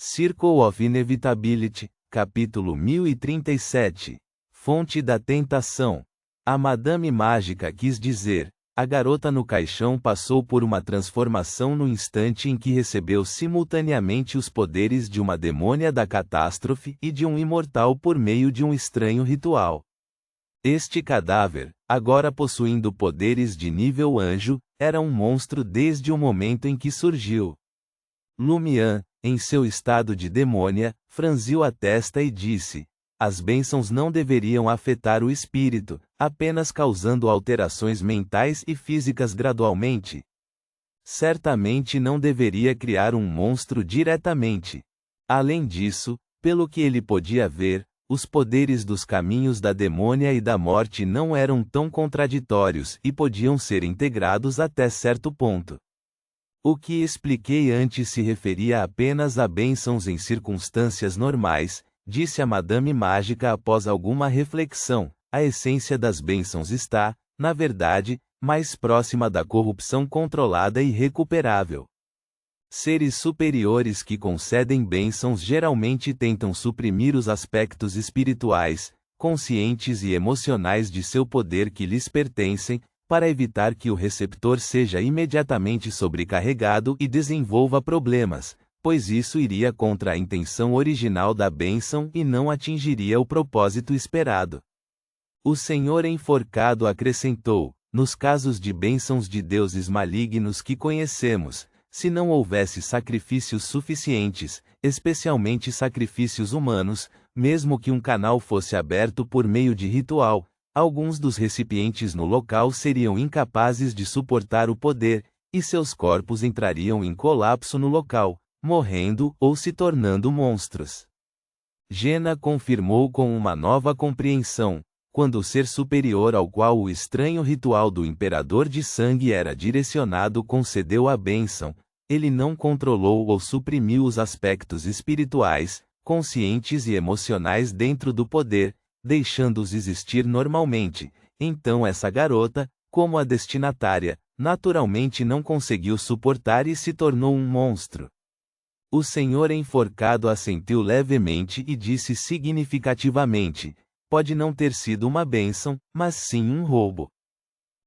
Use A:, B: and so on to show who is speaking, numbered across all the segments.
A: Circle of Inevitability, capítulo 1037. Fonte da tentação. A Madame Mágica quis dizer, a garota no caixão passou por uma transformação no instante em que recebeu simultaneamente os poderes de uma demônia da catástrofe e de um imortal por meio de um estranho ritual. Este cadáver, agora possuindo poderes de nível anjo, era um monstro desde o momento em que surgiu. Lumian, em seu estado de demônia, franziu a testa e disse: as bênçãos não deveriam afetar o espírito, apenas causando alterações mentais e físicas gradualmente. Certamente não deveria criar um monstro diretamente. Além disso, pelo que ele podia ver, os poderes dos caminhos da demônia e da morte não eram tão contraditórios e podiam ser integrados até certo ponto. O que expliquei antes se referia apenas a bênçãos em circunstâncias normais, disse a Madame Mágica após alguma reflexão. A essência das bênçãos está, na verdade, mais próxima da corrupção controlada e recuperável. Seres superiores que concedem bênçãos geralmente tentam suprimir os aspectos espirituais, conscientes e emocionais de seu poder que lhes pertencem, para evitar que o receptor seja imediatamente sobrecarregado e desenvolva problemas, pois isso iria contra a intenção original da bênção e não atingiria o propósito esperado. O Senhor enforcado acrescentou: nos casos de bênçãos de deuses malignos que conhecemos, se não houvesse sacrifícios suficientes, especialmente sacrifícios humanos, mesmo que um canal fosse aberto por meio de ritual, alguns dos recipientes no local seriam incapazes de suportar o poder, e seus corpos entrariam em colapso no local, morrendo ou se tornando monstros. Jena confirmou com uma nova compreensão: quando o ser superior ao qual o estranho ritual do Imperador de Sangue era direcionado concedeu a bênção, ele não controlou ou suprimiu os aspectos espirituais, conscientes e emocionais dentro do poder, deixando-os existir normalmente. Então essa garota, como a destinatária, naturalmente não conseguiu suportar e se tornou um monstro. O Senhor enforcado assentiu levemente e disse significativamente: pode não ter sido uma bênção, mas sim um roubo.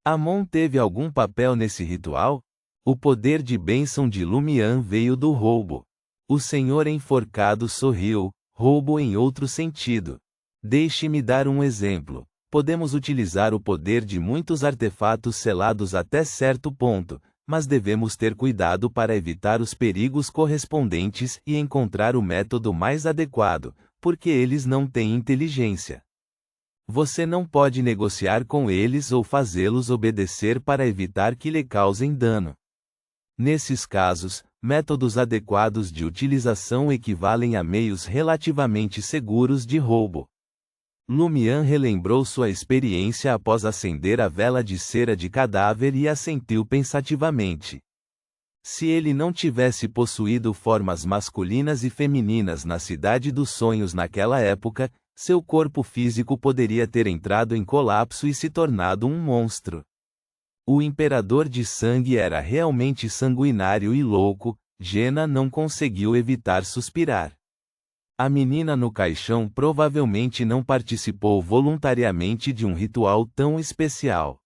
A: Amon teve algum papel nesse ritual? O poder de bênção de Lumian veio do roubo. O Senhor enforcado sorriu: roubo em outro sentido. Deixe-me dar um exemplo. Podemos utilizar o poder de muitos artefatos selados até certo ponto, mas devemos ter cuidado para evitar os perigos correspondentes e encontrar o método mais adequado, porque eles não têm inteligência. Você não pode negociar com eles ou fazê-los obedecer para evitar que lhe causem dano. Nesses casos, métodos adequados de utilização equivalem a meios relativamente seguros de roubo. Lumian relembrou sua experiência após acender a vela de cera de cadáver e assentiu pensativamente. Se ele não tivesse possuído formas masculinas e femininas na Cidade dos Sonhos naquela época, seu corpo físico poderia ter entrado em colapso e se tornado um monstro. O Imperador de Sangue era realmente sanguinário e louco. Jena não conseguiu evitar suspirar. A menina no caixão provavelmente não participou voluntariamente de um ritual tão especial.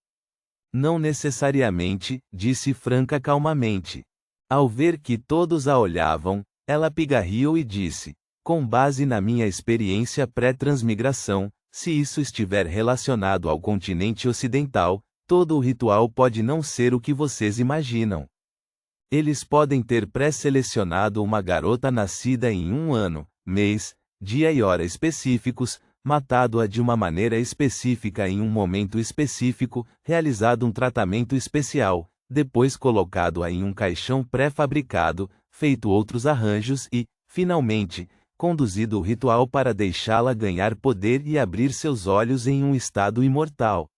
A: Não necessariamente, disse Franca calmamente. Ao ver que todos a olhavam, ela pigarreou e disse: com base na minha experiência pré-transmigração, se isso estiver relacionado ao continente ocidental, todo o ritual pode não ser o que vocês imaginam. Eles podem ter pré-selecionado uma garota nascida em um ano, mês, dia e hora específicos, matado-a de uma maneira específica em um momento específico, realizado um tratamento especial, depois colocado-a em um caixão pré-fabricado, feito outros arranjos e, finalmente, conduzido o ritual para deixá-la ganhar poder e abrir seus olhos em um estado imortal.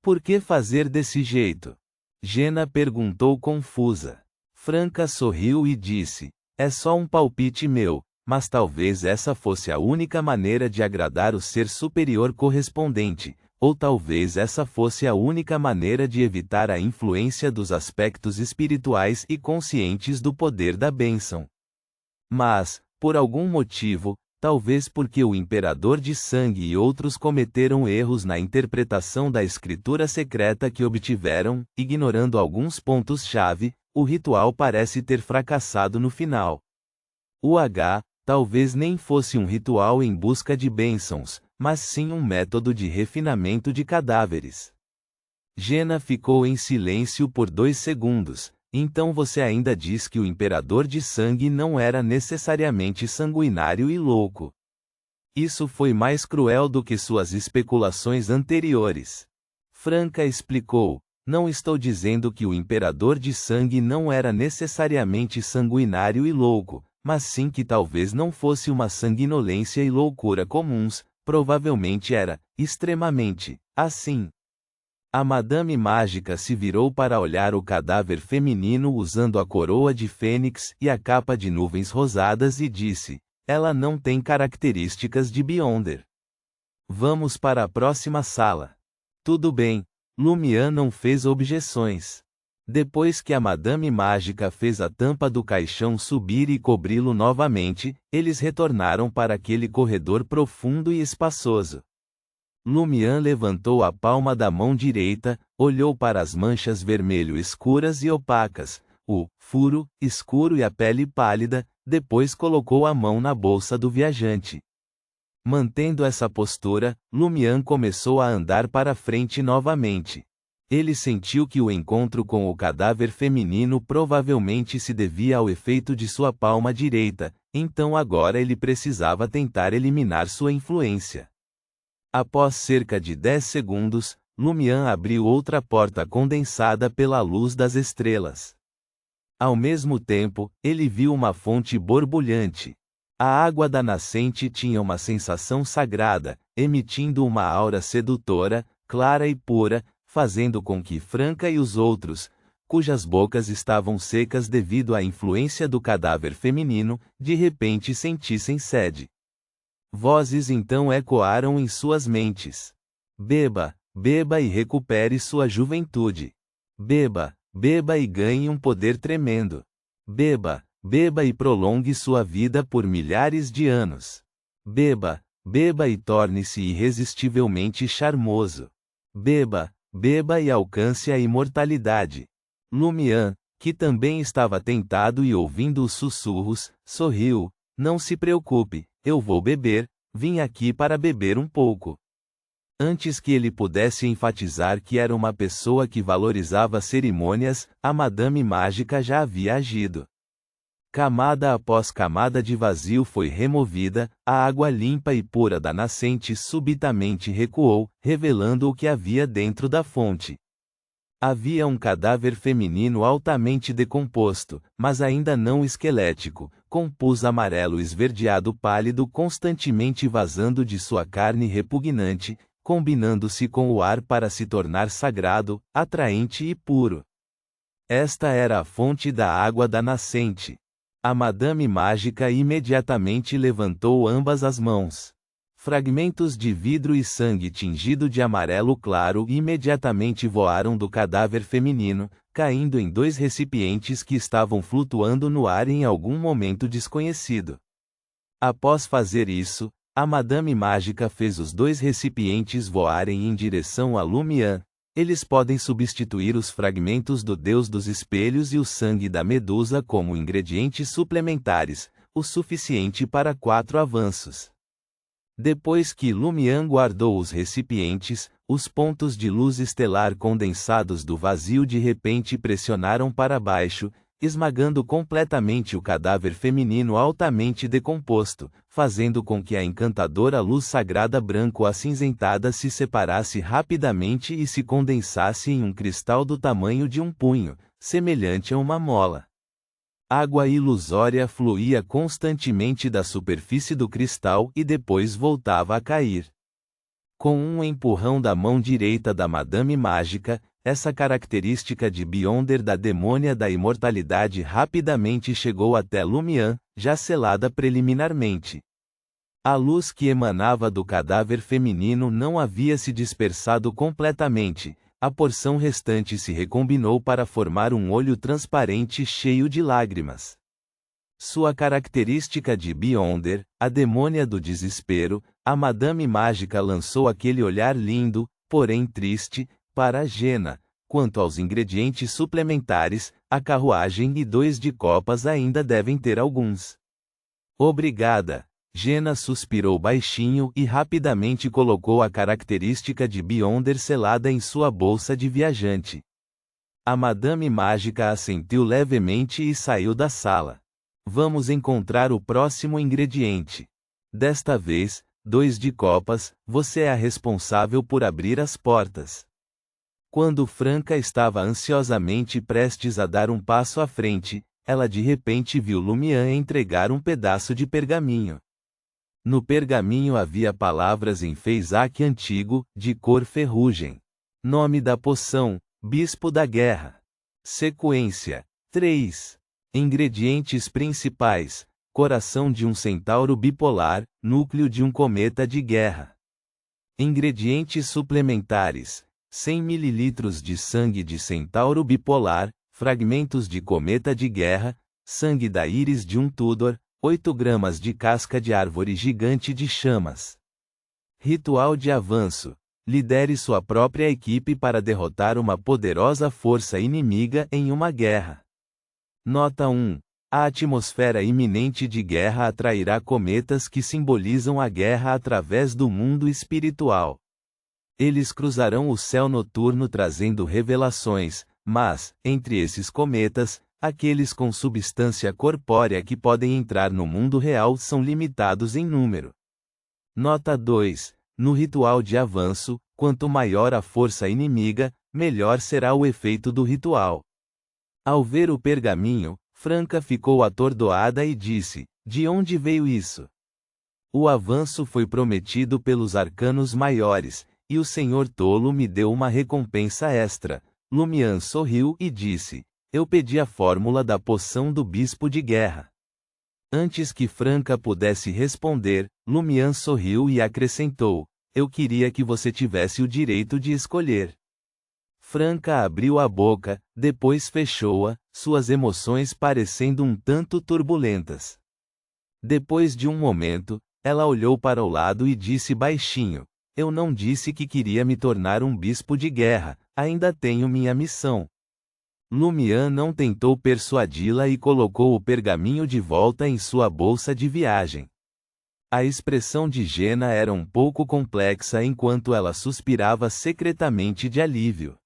A: Por que fazer desse jeito? Jena perguntou confusa. Franca sorriu e disse: é só um palpite meu, mas talvez essa fosse a única maneira de agradar o ser superior correspondente, ou talvez essa fosse a única maneira de evitar a influência dos aspectos espirituais e conscientes do poder da bênção. Mas, Por algum motivo, talvez porque o Imperador de Sangue e outros cometeram erros na interpretação da escritura secreta que obtiveram, ignorando alguns pontos-chave, o ritual parece ter fracassado no final. O H, talvez nem fosse um ritual em busca de bênçãos, mas sim um método de refinamento de cadáveres. Jenna ficou em silêncio por 2 segundos. Então você ainda diz que o Imperador de Sangue não era necessariamente sanguinário e louco. Isso foi mais cruel do que suas especulações anteriores. Franca explicou: não estou dizendo que o Imperador de Sangue não era necessariamente sanguinário e louco, mas sim que talvez não fosse uma sanguinolência e loucura comuns, provavelmente era, extremamente, assim. A Madame Mágica se virou para olhar o cadáver feminino usando a coroa de fênix e a capa de nuvens rosadas e disse: ela não tem características de Beyonder. Vamos para a próxima sala. Tudo bem, Lumian não fez objeções. Depois que a Madame Mágica fez a tampa do caixão subir e cobri-lo novamente, eles retornaram para aquele corredor profundo e espaçoso. Lumian levantou a palma da mão direita, olhou para as manchas vermelho escuras e opacas, o furo escuro e a pele pálida, depois colocou a mão na bolsa do viajante. Mantendo essa postura, Lumian começou a andar para frente novamente. Ele sentiu que o encontro com o cadáver feminino provavelmente se devia ao efeito de sua palma direita, então agora ele precisava tentar eliminar sua influência. Após cerca de 10 segundos, Lumian abriu outra porta condensada pela luz das estrelas. Ao mesmo tempo, ele viu uma fonte borbulhante. A água da nascente tinha uma sensação sagrada, emitindo uma aura sedutora, clara e pura, fazendo com que Franca e os outros, cujas bocas estavam secas devido à influência do cadáver feminino, de repente sentissem sede. Vozes então ecoaram em suas mentes. Beba, beba e recupere sua juventude. Beba, beba e ganhe um poder tremendo. Beba, beba e prolongue sua vida por milhares de anos. Beba, beba e torne-se irresistivelmente charmoso. Beba, beba e alcance a imortalidade. Lumian, que também estava tentado e ouvindo os sussurros, sorriu. Não se preocupe, eu vou beber, vim aqui para beber um pouco. Antes que ele pudesse enfatizar que era uma pessoa que valorizava cerimônias, a Madame Mágica já havia agido. Camada após camada de vazio foi removida, a água limpa e pura da nascente subitamente recuou, revelando o que havia dentro da fonte. Havia um cadáver feminino altamente decomposto, mas ainda não esquelético, com pus amarelo esverdeado pálido constantemente vazando de sua carne repugnante, combinando-se com o ar para se tornar sagrado, atraente e puro. Esta era a fonte da água da nascente. A Madame Mágica imediatamente levantou ambas as mãos. Fragmentos de vidro e sangue tingido de amarelo claro imediatamente voaram do cadáver feminino, caindo em 2 recipientes que estavam flutuando no ar em algum momento desconhecido. Após fazer isso, a Madame Mágica fez os 2 recipientes voarem em direção a Lumian. Eles podem substituir os fragmentos do Deus dos Espelhos e o sangue da Medusa como ingredientes suplementares, o suficiente para 4 avanços. Depois que Lumian guardou os recipientes, os pontos de luz estelar condensados do vazio de repente pressionaram para baixo, esmagando completamente o cadáver feminino altamente decomposto, fazendo com que a encantadora luz sagrada branco-acinzentada se separasse rapidamente e se condensasse em um cristal do tamanho de um punho, semelhante a uma mola. Água ilusória fluía constantemente da superfície do cristal e depois voltava a cair. Com um empurrão da mão direita da Madame Mágica, essa característica de Beyonder da demônia da imortalidade rapidamente chegou até Lumian, já selada preliminarmente. A luz que emanava do cadáver feminino não havia se dispersado completamente. A porção restante se recombinou para formar um olho transparente cheio de lágrimas. Sua característica de Beyonder, a demônia do desespero, a Madame Mágica lançou aquele olhar lindo, porém triste, para Jena. Quanto aos ingredientes suplementares, a carruagem e 2 de copas ainda devem ter alguns. Obrigada. Jena suspirou baixinho e rapidamente colocou a característica de Beyonder selada em sua bolsa de viajante. A Madame Mágica assentiu levemente e saiu da sala. Vamos encontrar o próximo ingrediente. Desta vez, 2 de copas, você é a responsável por abrir as portas. Quando Franca estava ansiosamente prestes a dar um passo à frente, ela de repente viu Lumian entregar um pedaço de pergaminho. No pergaminho havia palavras em Feisaque antigo, de cor ferrugem. Nome da poção: Bispo da Guerra. Sequência: 3. Ingredientes principais: coração de um centauro bipolar, núcleo de um cometa de guerra. Ingredientes suplementares: 100 ml de sangue de centauro bipolar, fragmentos de cometa de guerra, sangue da íris de um Tudor, 8 gramas de casca de árvore gigante de chamas. Ritual de avanço: lidere sua própria equipe para derrotar uma poderosa força inimiga em uma guerra. Nota 1. A atmosfera iminente de guerra atrairá cometas que simbolizam a guerra através do mundo espiritual. Eles cruzarão o céu noturno trazendo revelações, mas, entre esses cometas, aqueles com substância corpórea que podem entrar no mundo real são limitados em número. Nota 2. No ritual de avanço, quanto maior a força inimiga, melhor será o efeito do ritual. Ao ver o pergaminho, Franca ficou atordoada e disse: de onde veio isso? O avanço foi prometido pelos arcanos maiores, e o Senhor Tolo me deu uma recompensa extra. Lumian sorriu e disse: eu pedi a fórmula da poção do Bispo de Guerra. Antes que Franca pudesse responder, Lumian sorriu e acrescentou: eu queria que você tivesse o direito de escolher. Franca abriu a boca, depois fechou-a, suas emoções parecendo um tanto turbulentas. Depois de um momento, ela olhou para o lado e disse baixinho: eu não disse que queria me tornar um bispo de guerra, ainda tenho minha missão. Lumian não tentou persuadi-la e colocou o pergaminho de volta em sua bolsa de viagem. A expressão de Jena era um pouco complexa enquanto ela suspirava secretamente de alívio.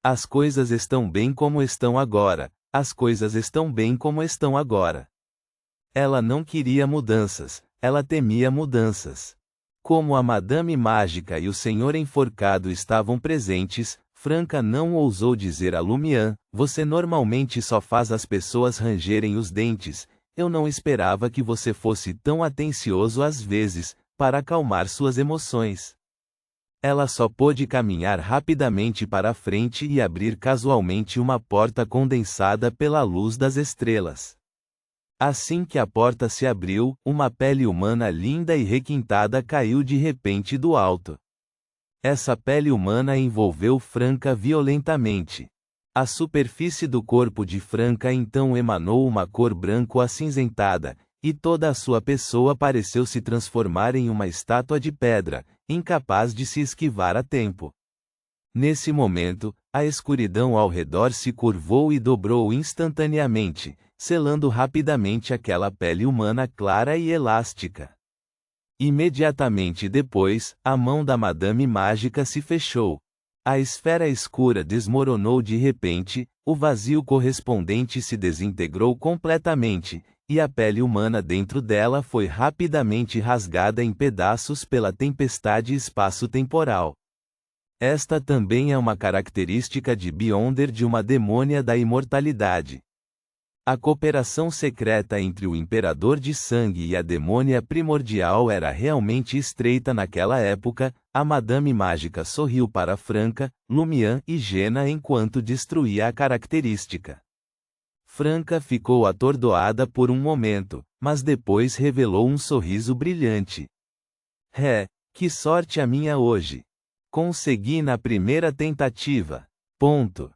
A: As coisas estão bem como estão agora, as coisas estão bem como estão agora. Ela não queria mudanças, ela temia mudanças. Como a Madame Mágica e o Senhor Enforcado estavam presentes, Franca não ousou dizer a Lumian: você normalmente só faz as pessoas rangerem os dentes, eu não esperava que você fosse tão atencioso às vezes, para acalmar suas emoções. Ela só pôde caminhar rapidamente para a frente e abrir casualmente uma porta condensada pela luz das estrelas. Assim que a porta se abriu, uma pele humana linda e requintada caiu de repente do alto. Essa pele humana envolveu Franca violentamente. A superfície do corpo de Franca então emanou uma cor branco-acinzentada, e toda a sua pessoa pareceu se transformar em uma estátua de pedra, incapaz de se esquivar a tempo. Nesse momento, a escuridão ao redor se curvou e dobrou instantaneamente, selando rapidamente aquela pele humana clara e elástica. Imediatamente depois, a mão da Madame Mágica se fechou. A esfera escura desmoronou de repente, o vazio correspondente se desintegrou completamente, e a pele humana dentro dela foi rapidamente rasgada em pedaços pela tempestade espaço-temporal. Esta também é uma característica de Beyonder de uma demônia da imortalidade. A cooperação secreta entre o Imperador de Sangue e a demônia primordial era realmente estreita naquela época. A Madame Mágica sorriu para Franca, Lumian e Jena enquanto destruía a característica. Franca ficou atordoada por um momento, mas depois revelou um sorriso brilhante. Que sorte a minha hoje! Consegui na primeira tentativa. Ponto.